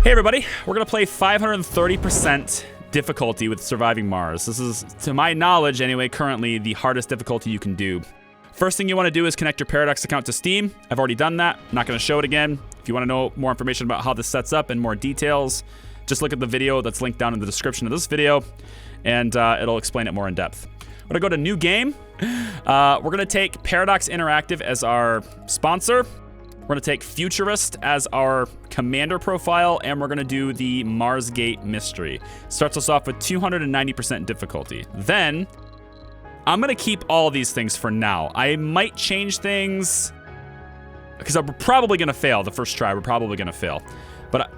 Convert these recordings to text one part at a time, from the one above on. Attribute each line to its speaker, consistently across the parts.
Speaker 1: Hey everybody, we're gonna play 530% difficulty with Surviving Mars. This is, to my knowledge anyway, currently the hardest difficulty you can do. First thing you wanna do is connect your Paradox account to Steam. I've already done that, I'm not gonna show it again. If you wanna know more information about how this sets up and more details, just look at the video that's linked down in the description of this video, and it'll explain it more in depth. We're gonna go to new game. We're gonna take Paradox Interactive as our sponsor. We're gonna take Futurist as our commander profile, and we're gonna do the Mars Gate mystery. Starts us off with 290% difficulty. Then, I'm gonna keep all these things for now. I might change things, because I'm probably gonna fail the first try. We're probably gonna fail, but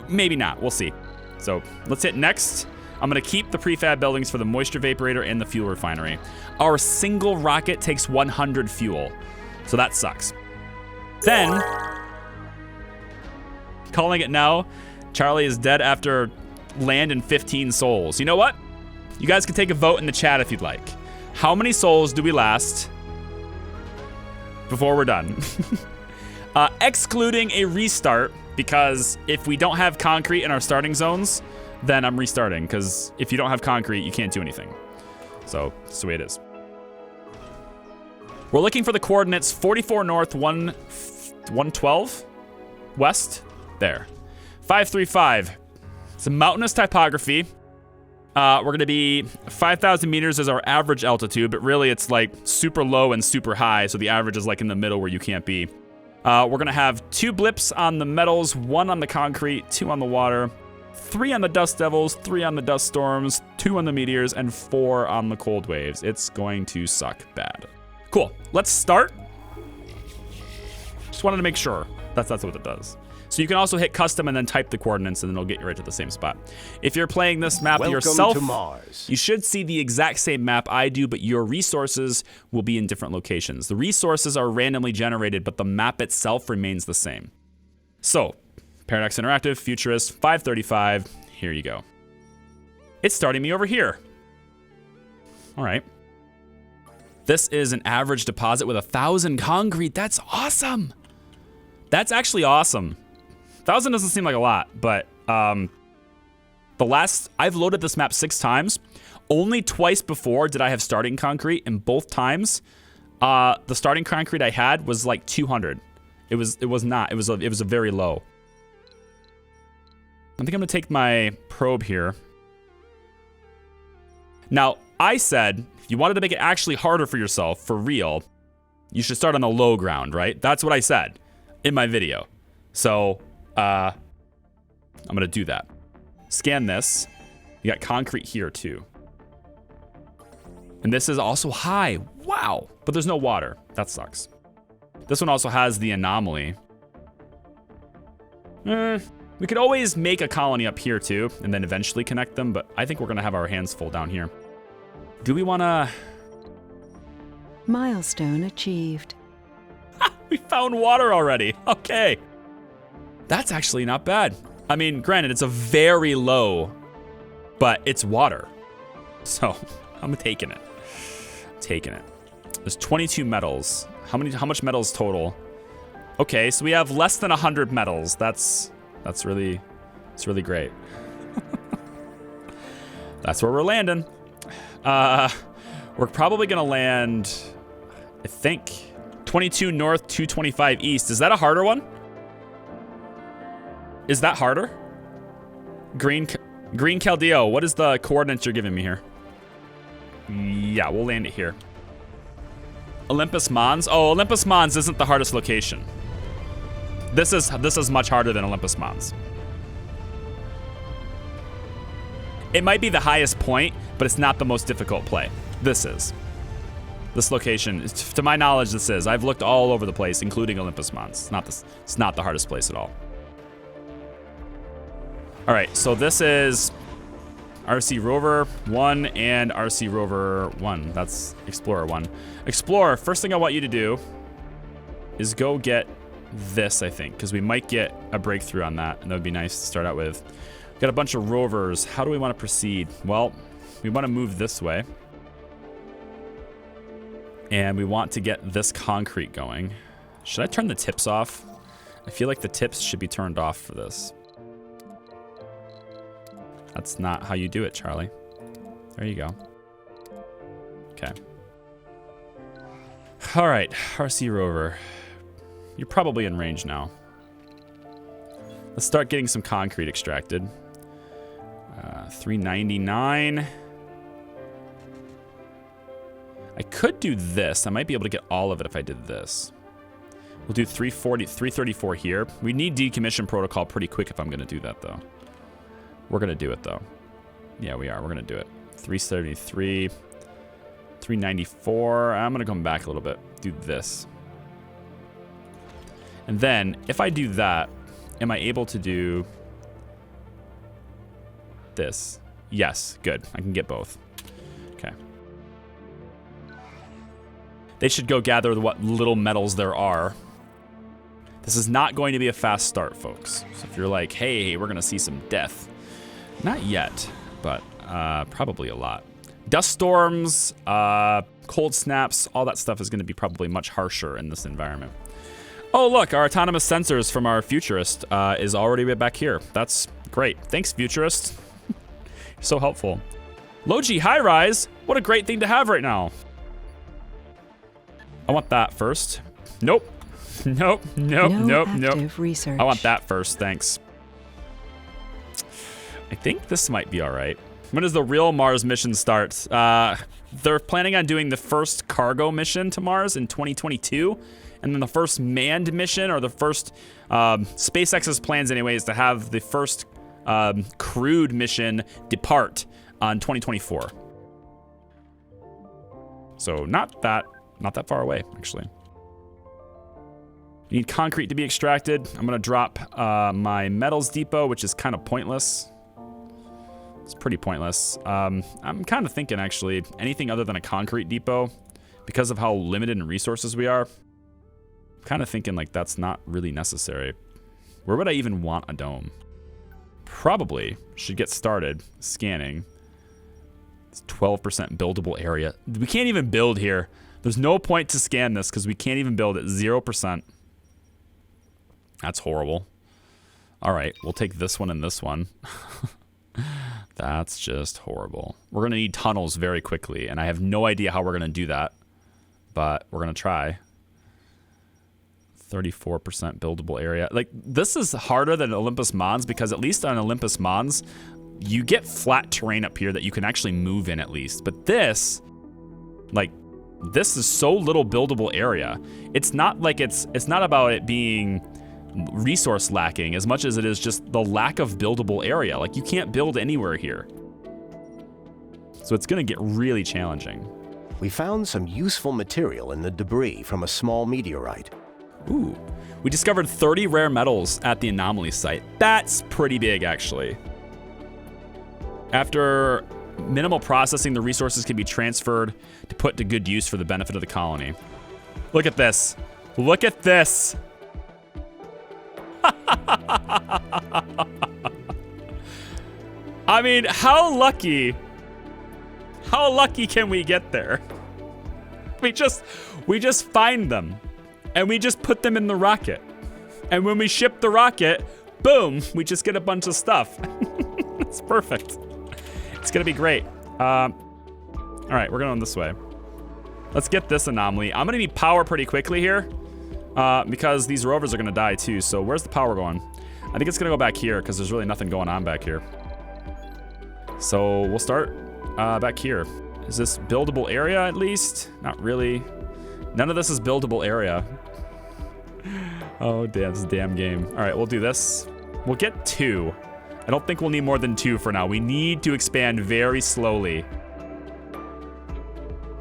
Speaker 1: maybe not, we'll see. So let's hit next. I'm gonna keep the prefab buildings for the moisture vaporator and the fuel refinery. Our single rocket takes 100 fuel, so that sucks. Then, calling it now, Charlie is dead after land and 15 souls. You know what? You guys can take a vote in the chat if you'd like. How many souls do we last before we're done? Excluding a restart, because if we don't have concrete in our starting zones, then I'm restarting, because if you don't have concrete, you can't do anything. So, that's the way it is. We're looking for the coordinates 44 north, 112 west. There. 535. It's a mountainous topography. We're going to be 5,000 meters as our average altitude, but really it's like super low and super high, so the average is like in the middle where you can't be. We're going to have 2 blips on the metals, 1 on the concrete, 2 on the water, 3 on the dust devils, 3 on the dust storms, 2 on the meteors, and 4 on the cold waves. It's going to suck bad. Cool, let's start. Just wanted to make sure that's what it does. So you can also hit custom and then type the coordinates and then it'll get you right to the same spot. If you're playing this map yourself,
Speaker 2: to Mars.
Speaker 1: You should see the exact same map I do, but your resources will be in different locations. The resources are randomly generated, but the map itself remains the same. So, Paradox Interactive, Futurist, 535, here you go. It's starting me over here. All right. This is an average deposit with 1,000 concrete. That's awesome. That's actually awesome. 1,000 doesn't seem like a lot, but I've loaded this map 6 times. Only twice before did I have starting concrete, and both times, the starting concrete I had was like 200. It was a very low. I think I'm gonna take my probe here. Now, I said, if you wanted to make it actually harder for yourself, for real, you should start on the low ground, right? That's what I said in my video. So, I'm gonna do that. Scan this. You got concrete here too. And this is also high, wow. But there's no water, that sucks. This one also has the anomaly. We could always make a colony up here too, and then eventually connect them, but I think we're gonna have our hands full down here. Do we wanna...
Speaker 3: Milestone achieved.
Speaker 1: We found water already, okay. That's actually not bad. I mean, granted, it's a very low, but it's water. So, I'm taking it. Taking it. There's 22 metals. How much metals total? Okay, so we have less than 100 metals. That's really great. That's where we're landing. We're probably gonna land, I think, 22 north, 225 east. Is that a harder one? Is that harder? Green Caldeo, what is the coordinates you're giving me here? Yeah, we'll land it here. Olympus Mons? Oh, Olympus Mons isn't the hardest location. This is much harder than Olympus Mons. It might be the highest point, but it's not the most difficult play. This is. This location, to my knowledge, this is. I've looked all over the place, including Olympus Mons. It's not the hardest place at all. All right, so this is RC Rover 1 and RC Rover 1. That's Explorer 1. Explorer, first thing I want you to do is go get this, I think, because we might get a breakthrough on that, and that would be nice to start out with. We've got a bunch of rovers. How do we want to proceed? Well, we want to move this way. And we want to get this concrete going. Should I turn the tips off? I feel like the tips should be turned off for this. That's not how you do it, Charlie. There you go. Okay. All right, RC rover. You're probably in range now. Let's start getting some concrete extracted. 399. I could do this. I might be able to get all of it if I did this. We'll do 334 here. We need decommission protocol pretty quick if I'm going to do that, though. We're going to do it, though. Yeah, we are. We're going to do it. 373. 394. I'm going to come back a little bit. Do this. And then, if I do that, am I able to do this? Yes. Good. I can get both. Okay. They should go gather what little metals there are. This is not going to be a fast start, folks. So if you're like, hey, we're going to see some death. Not yet, but probably a lot. Dust storms, cold snaps, all that stuff is going to be probably much harsher in this environment. Oh, look, our autonomous sensors from our Futurist is already back here. That's great. Thanks, Futurist. You're so helpful. Low-G high-rise, what a great thing to have right now. I want that first. Nope. Nope. Nope.
Speaker 2: Research.
Speaker 1: I want that first, thanks. I think this might be all right. When does the real Mars mission start? They're planning on doing the first cargo mission to Mars in 2022. And then the first manned mission, or the first SpaceX's plans anyway, is to have the first crewed mission depart on 2024. So not that far away, actually. You need concrete to be extracted. I'm going to drop my metals depot, which is kind of pointless. It's pretty pointless. I'm kind of thinking, actually, anything other than a concrete depot, because of how limited in resources we are, I'm kind of thinking like that's not really necessary. Where would I even want a dome? Probably should get started scanning. It's 12% buildable area. We can't even build here. There's no point to scan this because we can't even build at 0%. That's horrible. All right, we'll take this one and this one. That's just horrible. We're going to need tunnels very quickly, and I have no idea how we're going to do that, but we're going to try. 34% buildable area. Like, this is harder than Olympus Mons because at least on Olympus Mons, you get flat terrain up here that you can actually move in at least. But this, like, this is so little buildable area. It's not like it's not about it being resource lacking as much as it is just the lack of buildable area. Like, you can't build anywhere here. So it's going to get really challenging.
Speaker 3: We found some useful material in the debris from a small meteorite.
Speaker 1: Ooh. We discovered 30 rare metals at the anomaly site. That's pretty big, actually. After minimal processing, the resources can be transferred to put to good use for the benefit of the colony. Look at this. Look at this. I mean, how lucky can we get there? We just find them and we just put them in the rocket. And when we ship the rocket, boom, we just get a bunch of stuff. It's perfect. It's gonna be great. All right, we're going this way. Let's get this anomaly. I'm gonna need power pretty quickly here. Because these rovers are going to die too. So where's the power going? I think it's going to go back here because there's really nothing going on back here. So we'll start back here. Is this buildable area at least? Not really. None of this is buildable area. Oh, damn, this damn game. All right, we'll do this. We'll get 2. I don't think we'll need more than 2 for now. We need to expand very slowly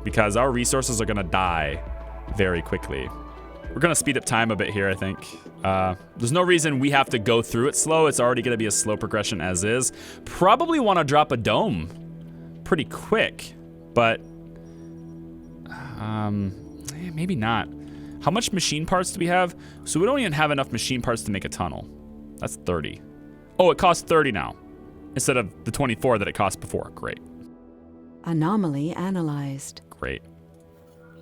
Speaker 1: because our resources are going to die very quickly. We're going to speed up time a bit here, I think. There's no reason we have to go through it slow. It's already going to be a slow progression as is. Probably want to drop a dome pretty quick, but maybe not. How much machine parts do we have? So we don't even have enough machine parts to make a tunnel. That's 30. Oh, it costs 30 now instead of the 24 that it cost before. Great.
Speaker 2: Anomaly analyzed.
Speaker 1: Great.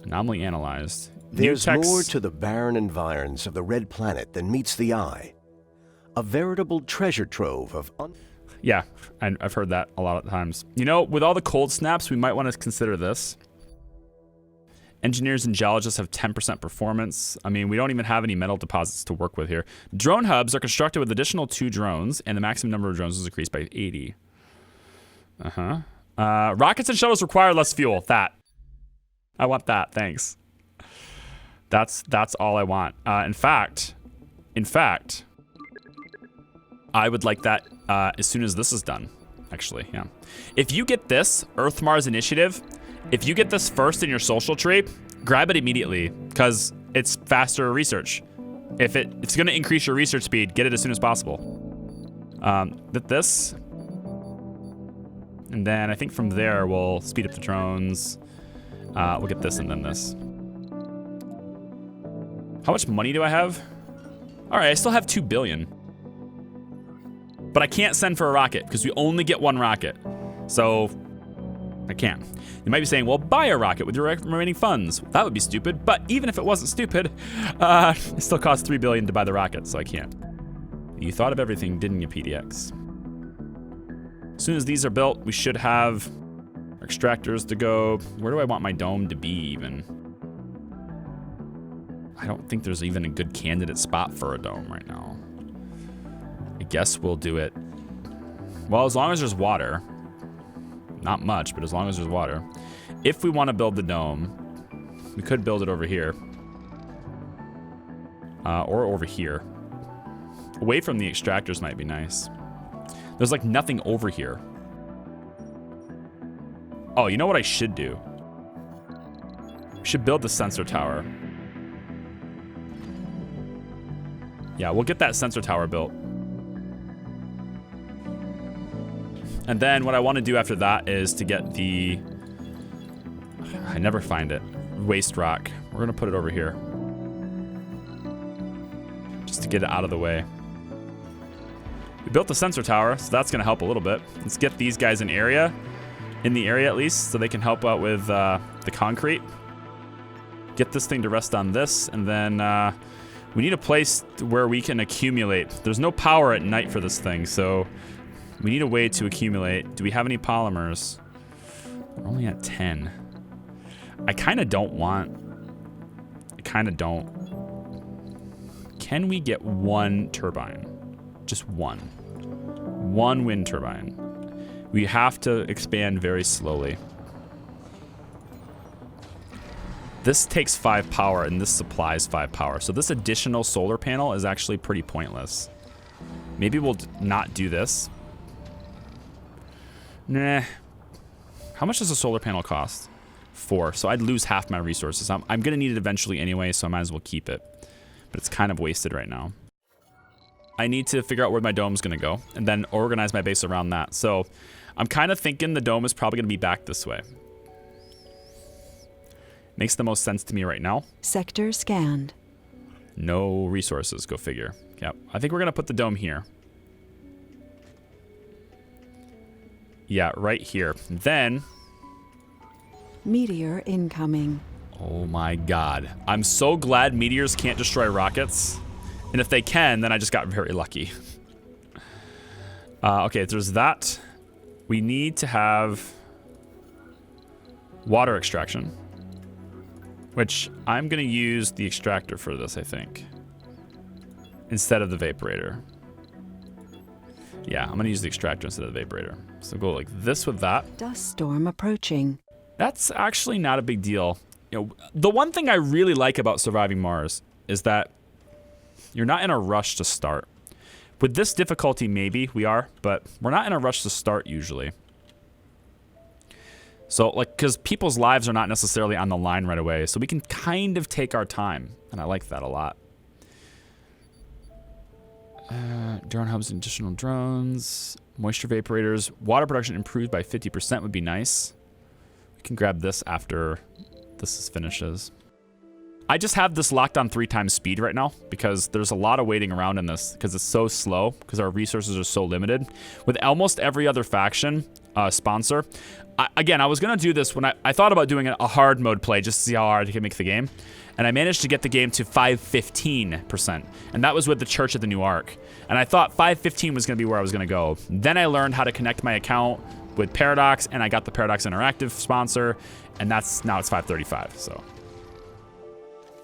Speaker 1: Anomaly analyzed.
Speaker 3: There's more to the barren environs of the red planet than meets the eye. A veritable treasure trove of...
Speaker 1: Yeah, I've heard that a lot of times. You know, with all the cold snaps, we might want to consider this. Engineers and geologists have 10% performance. I mean, we don't even have any metal deposits to work with here. Drone hubs are constructed with additional 2 drones, and the maximum number of drones is increased by 80. Rockets and shuttles require less fuel. That. I want that. Thanks. That's all I want. In fact, I would like that as soon as this is done. Actually, yeah. If you get this Earth-Mars initiative, if you get this first in your social tree, grab it immediately because it's faster research. If it's going to increase your research speed, get it as soon as possible. This. And then I think from there, we'll speed up the drones. We'll get this and then this. How much money do I have? All right, I still have 2 billion. But I can't send for a rocket because we only get 1 rocket. So I can't. You might be saying, well, buy a rocket with your remaining funds. That would be stupid. But even if it wasn't stupid, it still costs 3 billion to buy the rocket, so I can't. You thought of everything, didn't you, PDX? As soon as these are built, we should have our extractors to go. Where do I want my dome to be even? I don't think there's even a good candidate spot for a dome right now. I guess we'll do it. Well, as long as there's water. Not much, but as long as there's water. If we want to build the dome, we could build it over here. Or over here. Away from the extractors might be nice. There's like nothing over here. Oh, you know what I should do? We should build the sensor tower. Yeah, we'll get that sensor tower built. And then what I want to do after that is to get the... I never find it. Waste rock. We're going to put it over here. Just to get it out of the way. We built the sensor tower, so that's going to help a little bit. Let's get these guys in the area at least, so they can help out with the concrete. Get this thing to rest on this, and then we need a place where we can accumulate. There's no power at night for this thing, so we need a way to accumulate. Do we have any polymers? We're only at 10. I kind of don't. Can we get 1 turbine? Just 1. 1 wind turbine. We have to expand very slowly. This takes 5 power and this supplies 5 power. So this additional solar panel is actually pretty pointless. Maybe we'll not do this. Nah. How much does a solar panel cost? 4. So I'd lose half my resources. I'm going to need it eventually anyway, so I might as well keep it. But it's kind of wasted right now. I need to figure out where my dome's going to go and then organize my base around that. So I'm kind of thinking the dome is probably going to be back this way. Makes the most sense to me right now.
Speaker 2: Sector scanned.
Speaker 1: No resources, go figure. Yep. I think we're going to put the dome here. Yeah, right here. Then...
Speaker 2: Meteor incoming.
Speaker 1: Oh my god. I'm so glad meteors can't destroy rockets. And if they can, then I just got very lucky. Okay, there's that. We need to have water extraction. Which I'm going to use the extractor for this, I think. Instead of the vaporator. Yeah, I'm going to use the extractor instead of the vaporator. So go like this with that.
Speaker 2: Dust storm approaching.
Speaker 1: That's actually not a big deal. You know, the one thing I really like about surviving Mars is that you're not in a rush to start. With this difficulty, maybe we are, but we're not in a rush to start usually. So, like, because people's lives are not necessarily on the line right away, so we can kind of take our time, and I like that a lot. Drone hubs and additional drones. Moisture vaporators. Water production improved by 50% would be nice. We can grab this after this finishes. I just have this locked on 3 times speed right now because there's a lot of waiting around in this because it's so slow because our resources are so limited. With almost every other faction sponsor, again, I was going to do this when I thought about doing a hard mode play just to see how hard I can make the game. And I managed to get the game to 515%. And that was with the Church of the New Ark. And I thought 515 was going to be where I was going to go. Then I learned how to connect my account with Paradox, and I got the Paradox Interactive sponsor, and now it's 535, so.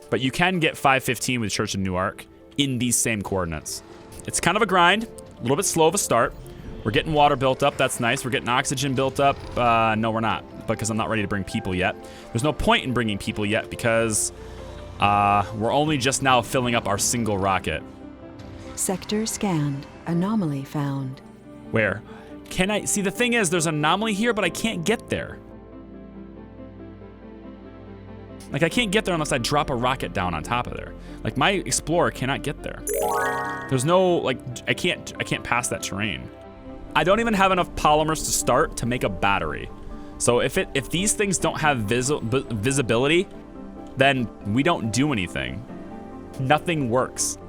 Speaker 1: But you can get 515 with Church of the New Ark in these same coordinates. It's kind of a grind, a little bit slow of a start. We're getting water built up, that's nice. We're getting oxygen built up. No, we're not, because I'm not ready to bring people yet. There's no point in bringing people yet because we're only just now filling up our single rocket.
Speaker 2: Sector scanned. Anomaly found.
Speaker 1: Where? Can I see? The thing is, there's an anomaly here, but I can't get there. Like, I can't get there unless I drop a rocket down on top of there. Like, my Explorer cannot get there. There's no, like, I can't pass that terrain. I don't even have enough polymers to start to make a battery. So if these things don't have visibility, then we don't do anything. Nothing works.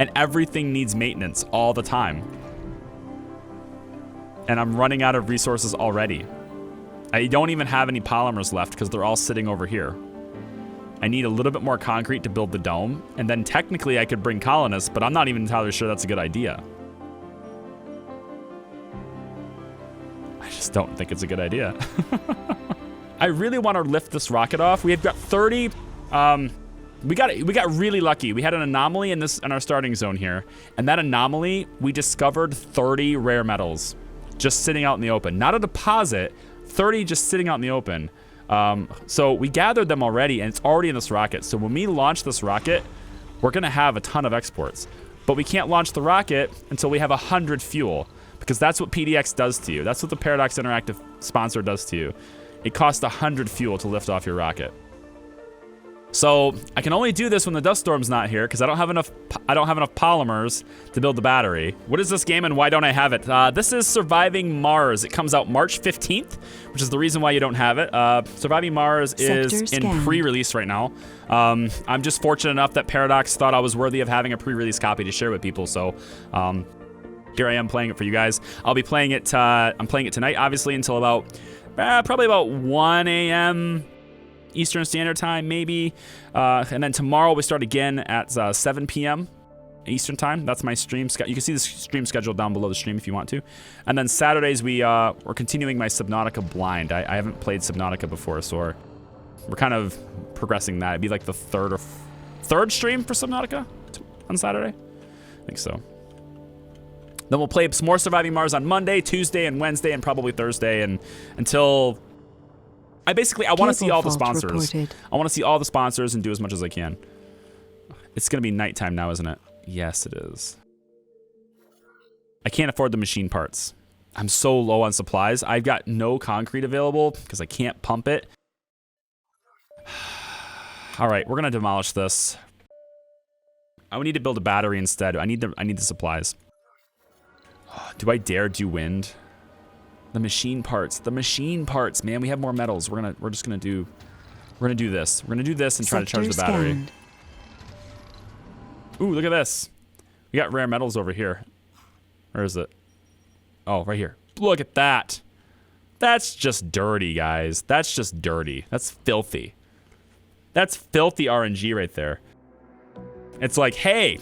Speaker 1: And everything needs maintenance all the time. And I'm running out of resources already. I don't even have any polymers left because they're all sitting over here. I need a little bit more concrete to build the dome, and then technically I could bring colonists, but I'm not even entirely sure that's a good idea. I just don't think it's a good idea. I really want to lift this rocket off. We've got 30. We got really lucky. We had an anomaly in our starting zone here, and that anomaly, we discovered 30 rare metals just sitting out in the open. Not a deposit, 30 just sitting out in the open. So we gathered them already, and it's already in this rocket. So when we launch this rocket, we're gonna have a ton of exports. But we can't launch the rocket until we have 100 fuel, because that's what PDX does to you. That's what the Paradox Interactive sponsor does to you. It costs 100 fuel to lift off your rocket. So I can only do this when the dust storm's not here because I don't have enough polymers to build the battery. What is this game and why don't I have it? This is Surviving Mars. It comes out March 15th, which is the reason why you don't have it. Surviving Mars is in pre-release right now. I'm just fortunate enough that Paradox thought I was worthy of having a pre-release copy to share with people. So here I am playing it for you guys. I'll be playing it. I'm playing it tonight, obviously, until about probably about 1 a.m. Eastern Standard Time, maybe. And then tomorrow we start again at 7 p.m. Eastern Time. That's my stream. You can see the stream schedule down below the stream if you want to. And then Saturdays we're continuing my Subnautica blind. I haven't played Subnautica before, so we're kind of progressing that. It'd be like the third stream for Subnautica on Saturday. I think so. Then we'll play some more Surviving Mars on Monday, Tuesday, and Wednesday, and probably Thursday, and until I want to see all the sponsors. Reported. I want to see all the sponsors and do as much as I can. It's going to be nighttime now, isn't it? Yes, it is. I can't afford the machine parts. I'm so low on supplies. I've got no concrete available because I can't pump it. All right, we're going to demolish this. I would need to build a battery instead. I need the supplies. Do I dare do wind? The machine parts, man. We have more metals. We're gonna do this. We're gonna do this and try to charge the battery. Ooh, look at this. We got rare metals over here. Where is it? Oh, right here. Look at that. That's just dirty, guys. That's just dirty. That's filthy. That's filthy RNG right there. It's like, hey,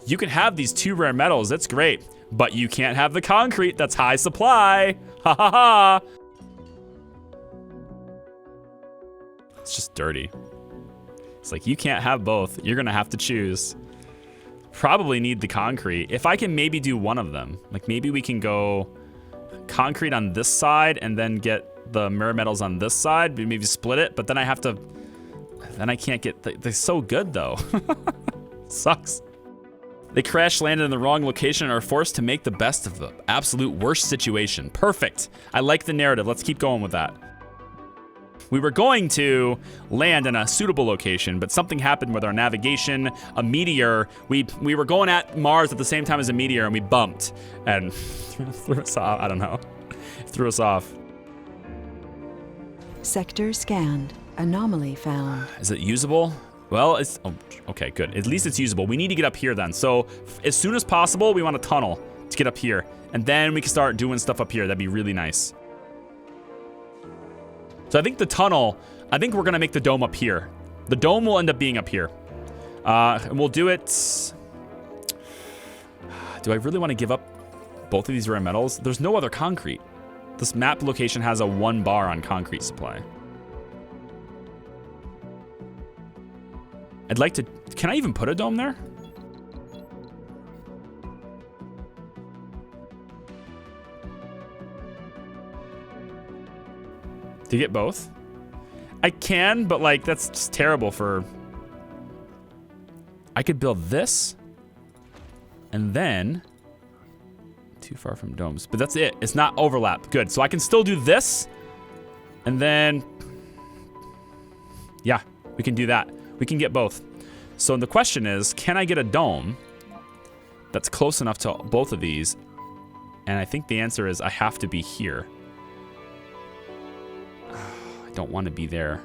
Speaker 1: you can have these 2 rare metals. That's great. But you can't have the concrete. That's high supply. Ha ha ha. It's just dirty. It's like, you can't have both. You're going to have to choose. Probably need the concrete. If I can maybe do one of them. Like, maybe we can go concrete on this side and then get the mirror metals on this side. Maybe split it. But then I have to... Then I can't get... They're so good, though. Sucks. They crash landed in the wrong location and are forced to make the best of the absolute worst situation. Perfect. I like the narrative. Let's keep going with that. We were going to land in a suitable location, but something happened with our navigation. A meteor. We were going at Mars at the same time as a meteor, and we bumped and threw us off. I don't know. Threw us off.
Speaker 2: Sector scanned. Anomaly found.
Speaker 1: Is it usable? Well, it's... Oh, okay, good. At least it's usable. We need to get up here then. So as soon as possible, we want a tunnel to get up here. And then we can start doing stuff up here. That'd be really nice. So I think the tunnel... I think we're going to make the dome up here. The dome will end up being up here. And we'll do it... Do I really want to give up both of these rare metals? There's no other concrete. This map location has a 1 bar on concrete supply. I'd like to... Can I even put a dome there? To get both? I can, but like, that's just terrible for... I could build this. And then... Too far from domes. But that's it. It's not overlap. Good. So I can still do this. And then... Yeah, we can do that. We can get both. So the question is, can I get a dome that's close enough to both of these? And I think the answer is I have to be here. I don't want to be there.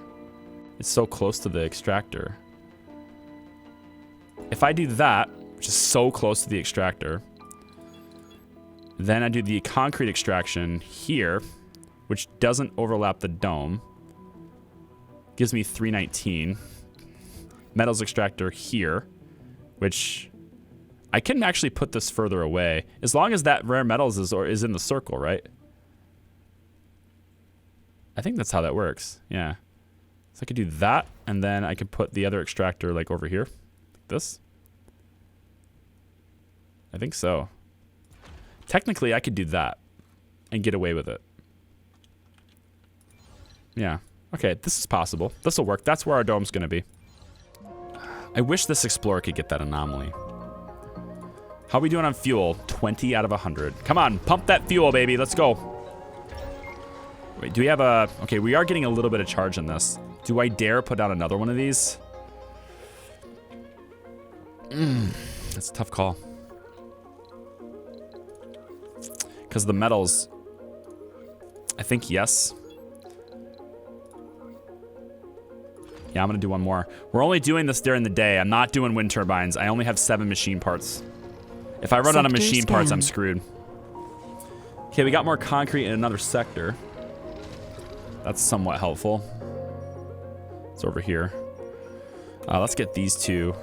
Speaker 1: It's so close to the extractor. If I do that, which is so close to the extractor, then I do the concrete extraction here, which doesn't overlap the dome. Gives me 319. Metals extractor here, which I can actually put this further away. As long as that rare metals is in the circle, right? I think that's how that works. Yeah. So I could do that, and then I could put the other extractor like over here. Like this. I think so. Technically, I could do that and get away with it. Yeah. Okay, this is possible. This will work. That's where our dome's going to be. I wish this explorer could get that anomaly. How are we doing on fuel? 20 out of 100. Come on, pump that fuel, baby. Let's go. Wait, do we have a... Okay, we are getting a little bit of charge on this. Do I dare put out another one of these? That's a tough call. Because the metals... I think yes. Yeah, I'm going to do one more. We're only doing this during the day. I'm not doing wind turbines. I only have 7 machine parts. If I run out of machine parts, I'm screwed. Okay, we got more concrete in another sector. That's somewhat helpful. It's over here. Let's get these two.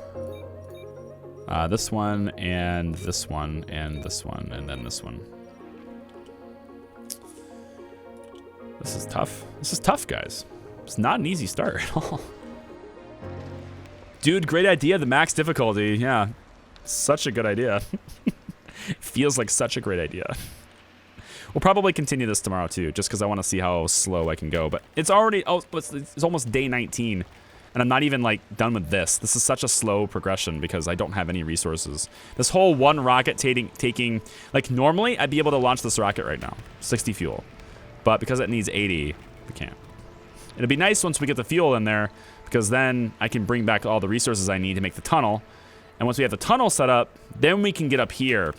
Speaker 1: This one, and this one, and this one, and then this one. This is tough. This is tough, guys. It's not an easy start at all. Dude, great idea. The max difficulty. Yeah. Such a good idea. Feels like such a great idea. We'll probably continue this tomorrow too, just because I want to see how slow I can go. But it's already, it's almost day 19, and I'm not even like done with this. This is such a slow progression because I don't have any resources. This whole one rocket taking, like normally I'd be able to launch this rocket right now, 60 fuel. But because it needs 80, we can't. It'd be nice once we get the fuel in there, because then I can bring back all the resources I need to make the tunnel. And once we have the tunnel set up, then we can get up here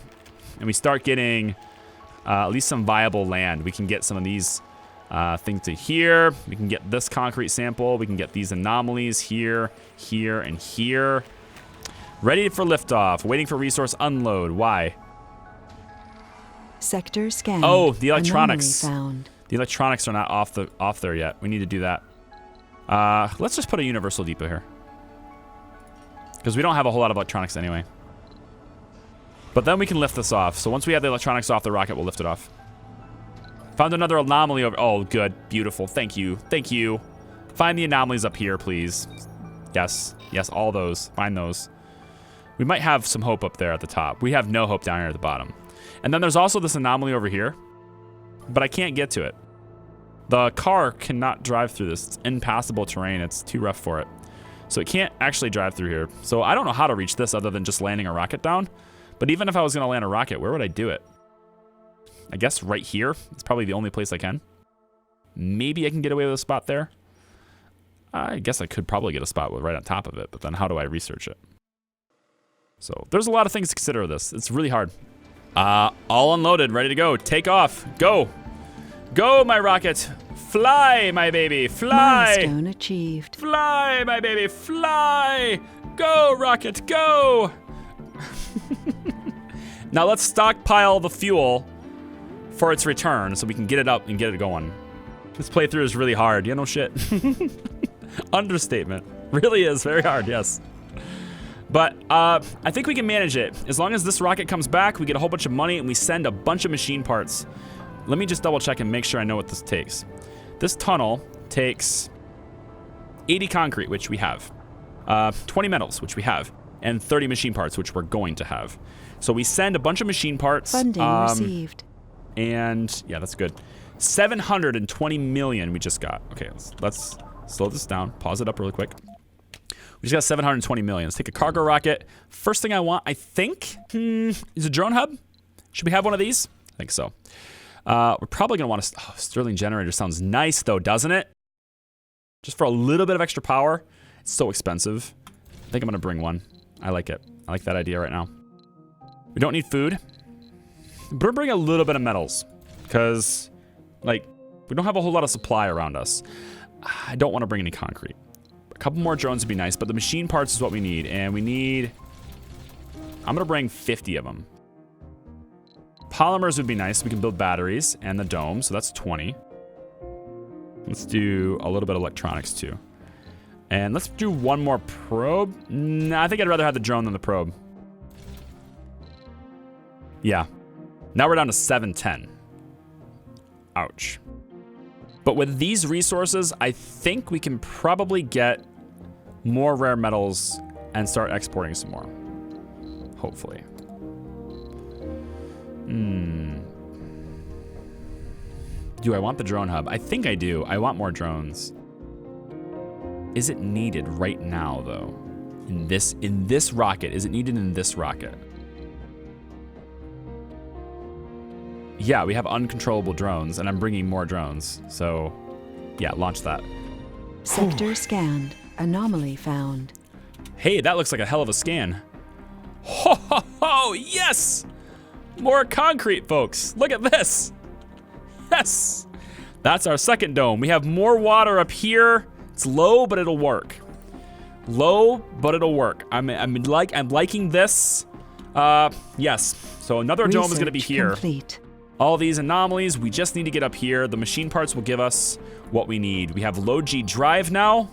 Speaker 1: and we start getting at least some viable land. We can get some of these things to here. We can get this concrete sample. We can get these anomalies here, here, and here. Ready for liftoff. Waiting for resource unload. Why?
Speaker 2: Sector scan.
Speaker 1: Oh, the electronics.
Speaker 2: Found.
Speaker 1: The electronics are not off there yet. We need to do that. Let's just put a universal depot here, because we don't have a whole lot of electronics anyway. But then we can lift this off. So once we have the electronics off the rocket, we'll lift it off. Found another anomaly over... Oh, good. Beautiful. Thank you. Thank you. Find the anomalies up here, please. Yes. Yes, all those. Find those. We might have some hope up there at the top. We have no hope down here at the bottom. And then there's also this anomaly over here, but I can't get to it. The car cannot drive through this. It's impassable terrain. It's too rough for it. So it can't actually drive through here. So I don't know how to reach this other than just landing a rocket down. But even if I was going to land a rocket, where would I do it? I guess right here. It's probably the only place I can. Maybe I can get away with a spot there. I guess I could probably get a spot right on top of it, but then how do I research it? So there's a lot of things to consider with this. It's really hard. All unloaded, ready to go. Take off. Go. Go, my rocket. Fly, my baby, fly!
Speaker 2: Milestone achieved.
Speaker 1: Fly, my baby, fly! Go, rocket, go! Now let's stockpile the fuel for its return so we can get it up and get it going. This playthrough is really hard, you know, shit. Understatement. Really is very hard, yes. But I think we can manage it. As long as this rocket comes back, we get a whole bunch of money and we send a bunch of machine parts. Let me just double check and make sure I know what this takes. This tunnel takes 80 concrete, which we have. 20 metals, which we have. And 30 machine parts, which we're going to have. So we send a bunch of machine parts.
Speaker 2: Funding received.
Speaker 1: And yeah, that's good. 720 million we just got. Okay, let's slow this down. Pause it up really quick. We just got 720 million. Let's take a cargo rocket. First thing I want, I think, is a drone hub. Should we have one of these? I think so. We're probably going to want a Stirling generator. Sounds nice, though, doesn't it? Just for a little bit of extra power. It's so expensive. I think I'm going to bring one. I like it. I like that idea right now. We don't need food. But we're bringing a little bit of metals. Because, like, we don't have a whole lot of supply around us. I don't want to bring any concrete. A couple more drones would be nice, but the machine parts is what we need. And we need... I'm going to bring 50 of them. Polymers would be nice. We can build batteries and the dome, so that's 20. Let's do a little bit of electronics, too. And let's do one more probe. Nah, I think I'd rather have the drone than the probe. Yeah. Now we're down to 710. Ouch. But with these resources, I think we can probably get more rare metals and start exporting some more. Hopefully. Do I want the drone hub? I think I do. I want more drones. Is it needed right now, though? In this rocket? Is it needed in this rocket? Yeah, we have uncontrollable drones, and I'm bringing more drones. So, yeah, launch that.
Speaker 2: Sector scanned. Anomaly found.
Speaker 1: Hey, that looks like a hell of a scan. Ho, ho, ho, yes! More concrete, folks. Look at this. Yes! That's our second dome. We have more water up here. It's low, but it'll work. Low, but it'll work. I'm liking this. Yes. So another dome is going to be here.
Speaker 2: Complete.
Speaker 1: All these anomalies, we just need to get up here. The machine parts will give us what we need. We have low G drive now.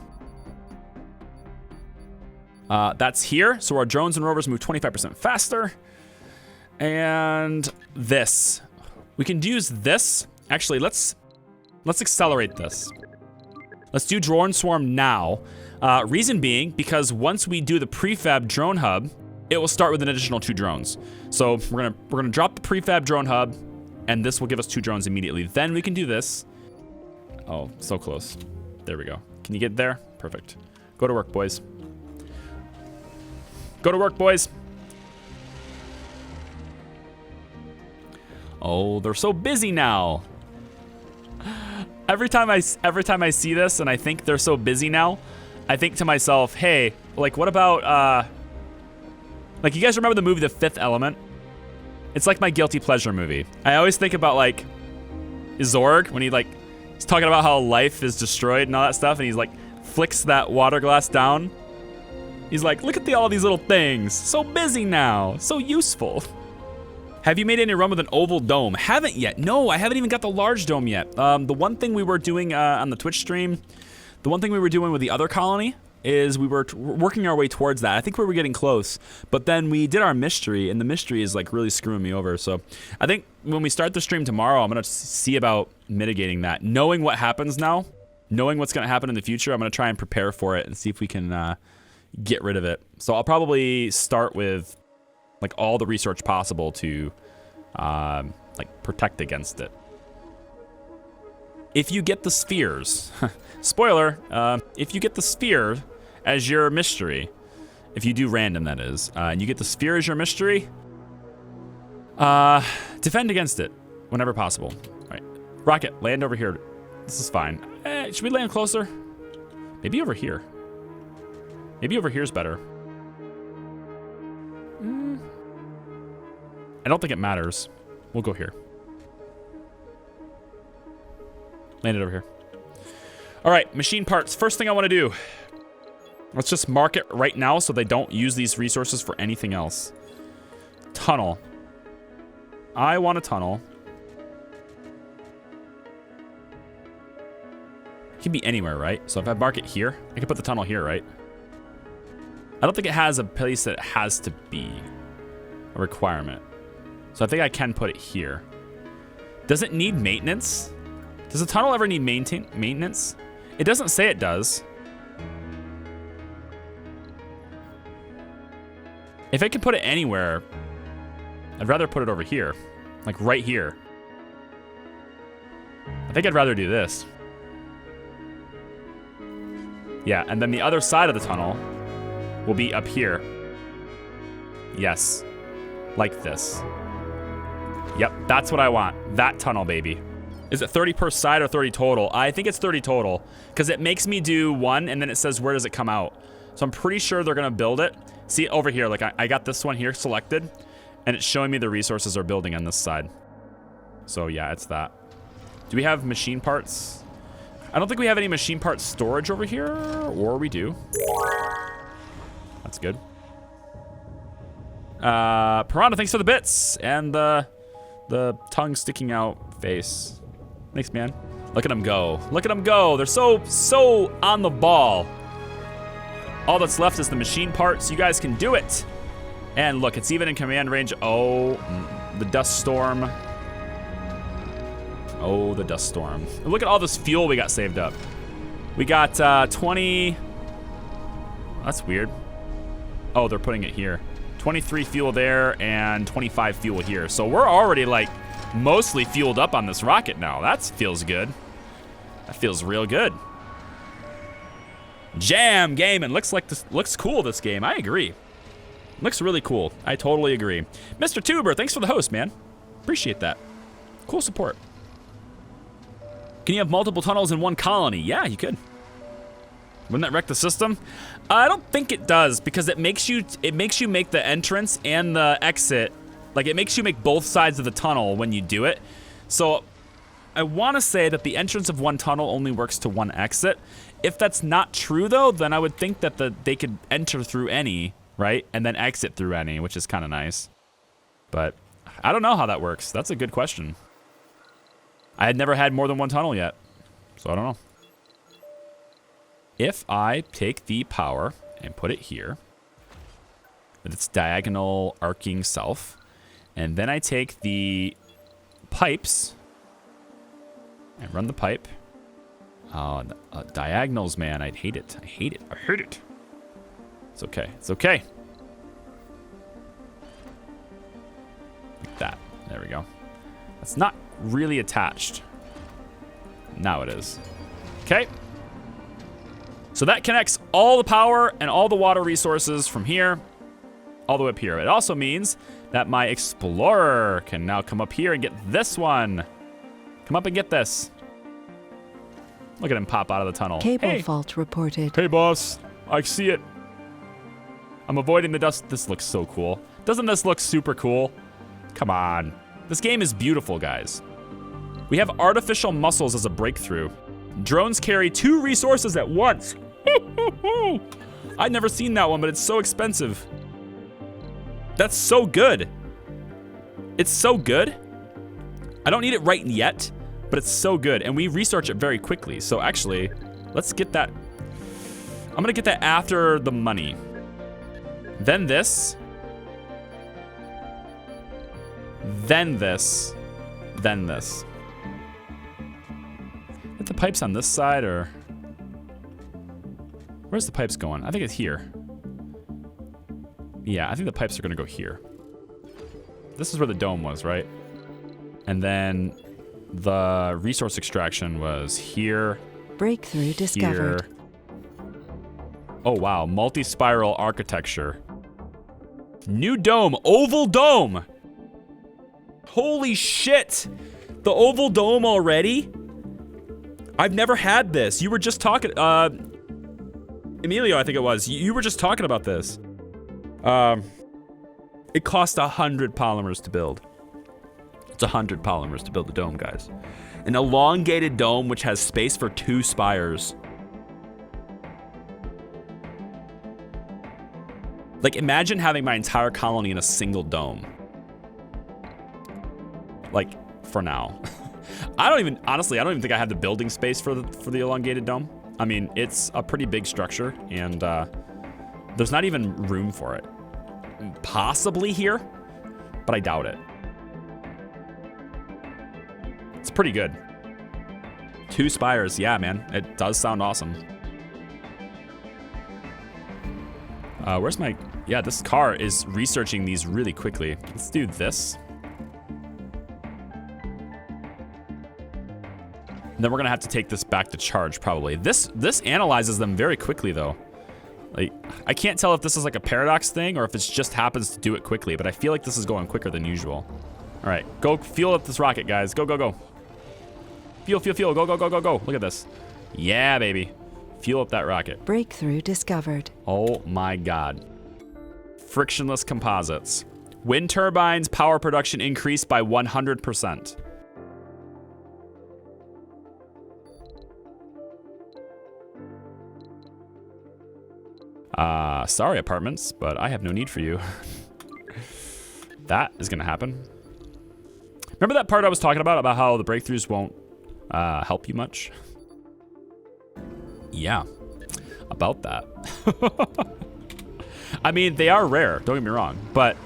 Speaker 1: That's here. So our drones and rovers move 25% faster. And this. We can use this. Actually, let's accelerate this. Let's do drone swarm now. Reason being, because once we do the prefab drone hub, it will start with an additional 2 drones. So we're gonna drop the prefab drone hub, and this will give us 2 drones immediately. Then we can do this. Oh, so close. There we go. Can you get there? Perfect. Go to work, boys. Go to work, boys. Oh, they're so busy now. Every time I see this and I think they're so busy now, I think to myself, hey, like what about like you guys remember the movie The Fifth Element? It's like my guilty pleasure movie. I always think about like Zorg when he's talking about how life is destroyed and all that stuff, and he's like flicks that water glass down. He's like, look at all these little things. So busy now. So useful. Have you made any run with an oval dome? Haven't yet. No, I haven't even got the large dome yet. The one thing we were doing on the Twitch stream, the one thing we were doing with the other colony is we were working our way towards that. I think we were getting close, but then we did our mystery, and the mystery is like really screwing me over. So I think when we start the stream tomorrow, I'm gonna see about mitigating that. Knowing what happens now, knowing what's gonna happen in the future, I'm gonna try and prepare for it and see if we can get rid of it. So I'll probably start with like all the research possible to like protect against it. If you get the spheres, spoiler, if you get the sphere as your mystery, if you do random that is, and you get the sphere as your mystery, defend against it whenever possible. All right, rocket, land over here. This is fine. Should we land closer? Maybe over here. Maybe over here's better. I don't think it matters. We'll go here. Land it over here. All right, machine parts. First thing I want to do. Let's just mark it right now so they don't use these resources for anything else. Tunnel. I want a tunnel. It can be anywhere, right? So if I mark it here, I can put the tunnel here, right? I don't think it has a place that it has to be a requirement. So I think I can put it here. Does it need maintenance? Does a tunnel ever need maintenance? It doesn't say it does. If I can put it anywhere, I'd rather put it over here. Like right here. I think I'd rather do this. Yeah, and then the other side of the tunnel will be up here. Yes. Like this. Yep, that's what I want. That tunnel, baby. Is it 30 per side or 30 total? I think it's 30 total because it makes me do one and then it says where does it come out. So I'm pretty sure they're gonna build it. See over here, like I got this one here selected and it's showing me the resources are building on this side. So yeah, it's that. Do we have machine parts? I don't think we have any machine parts storage over here, or we do. That's good. Piranha, thanks for the bits and the tongue sticking out face. Thanks, man. Look at them go. Look at them go. They're so on the ball. All that's left is the machine parts. You guys can do it. And look, it's even in command range. Oh, the dust storm. Oh, the dust storm. And look at all this fuel we got saved up. We got 20. That's weird. Oh, they're putting it here. 23 fuel there and 25 fuel here. So we're already like mostly fueled up on this rocket now. That feels good. That feels real good. Jam gaming. Looks like this looks cool, this game. I agree. Looks really cool. I totally agree. Mr. Tuber, thanks for the host, man. Appreciate that. Cool support. Can you have multiple tunnels in one colony? Yeah, you could. Wouldn't that wreck the system? I don't think it does because it makes you make the entrance and the exit, like it makes you make both sides of the tunnel when you do it. So I want to say that the entrance of one tunnel only works to one exit. If that's not true though, then I would think that they could enter through any, right? And then exit through any, which is kind of nice. But I don't know how that works. That's a good question. I had never had more than one tunnel yet, so I don't know. If I take the power and put it here, with its diagonal arcing self, and then I take the pipes and run the pipe. Oh, diagonals, man, I'd hate it. I hate it. I hate it. It's okay. It's okay. Like that. There we go. It's not really attached. Now it is. Okay. So that connects all the power and all the water resources from here all the way up here. It also means that my explorer can now come up here and get this one. Come up and get this. Look at him pop out of the tunnel.
Speaker 2: Cable fault reported.
Speaker 1: Hey, boss. I see it. I'm avoiding the dust. This looks so cool. Doesn't this look super cool? Come on. This game is beautiful, guys. We have artificial muscles as a breakthrough. Drones carry 2 resources at once. I'd never seen that one, but it's so expensive. That's so good. It's so good. I don't need it right yet, but it's so good. And we research it very quickly. So actually, let's get that. I'm gonna get that after the money. Then this. Then this. Then this. Hit the pipes on this side, or where's the pipes going? I think it's here. Yeah, I think the pipes are gonna go here. This is where the dome was, right? And then the resource extraction was here.
Speaker 2: Breakthrough discovered.
Speaker 1: Here. Oh wow, multi-spiral architecture. New dome, oval dome. Holy shit! The oval dome already? I've never had this. You were just talking, Emilio, I think it was. You were just talking about this. It cost 100 polymers to build. It's 100 polymers to build the dome, guys. An elongated dome which has space for 2 spires. Like, imagine having my entire colony in a single dome. Like, for now. Honestly, I don't even think I have the building space for the elongated dome. I mean, it's a pretty big structure, and there's not even room for it. Possibly here, but I doubt it. It's pretty good. 2 spires, yeah, man. It does sound awesome. Where's my... Yeah, this car is researching these really quickly. Let's do this. And then we're gonna have to take this back to charge, probably. This analyzes them very quickly, though. Like, I can't tell if this is like a paradox thing or if it just happens to do it quickly, but I feel like this is going quicker than usual. All right, go fuel up this rocket, guys. Go, go, go. Fuel, fuel, fuel. Go, go, go, go, go. Look at this. Yeah, baby. Fuel up that rocket.
Speaker 2: Breakthrough discovered.
Speaker 1: Oh my God. Frictionless composites. Wind turbines power production increased by 100%. Sorry, apartments, but I have no need for you. That is gonna happen. Remember that part I was talking about how the breakthroughs won't help you much? Yeah, about that. I mean, they are rare, don't get me wrong, but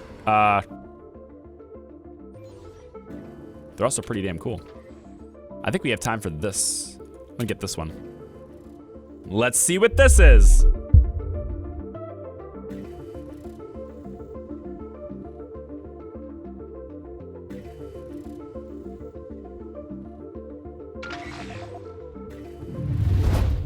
Speaker 1: they're also pretty damn cool. I think we have time for this. I'm gonna get this one. Let's see what this is.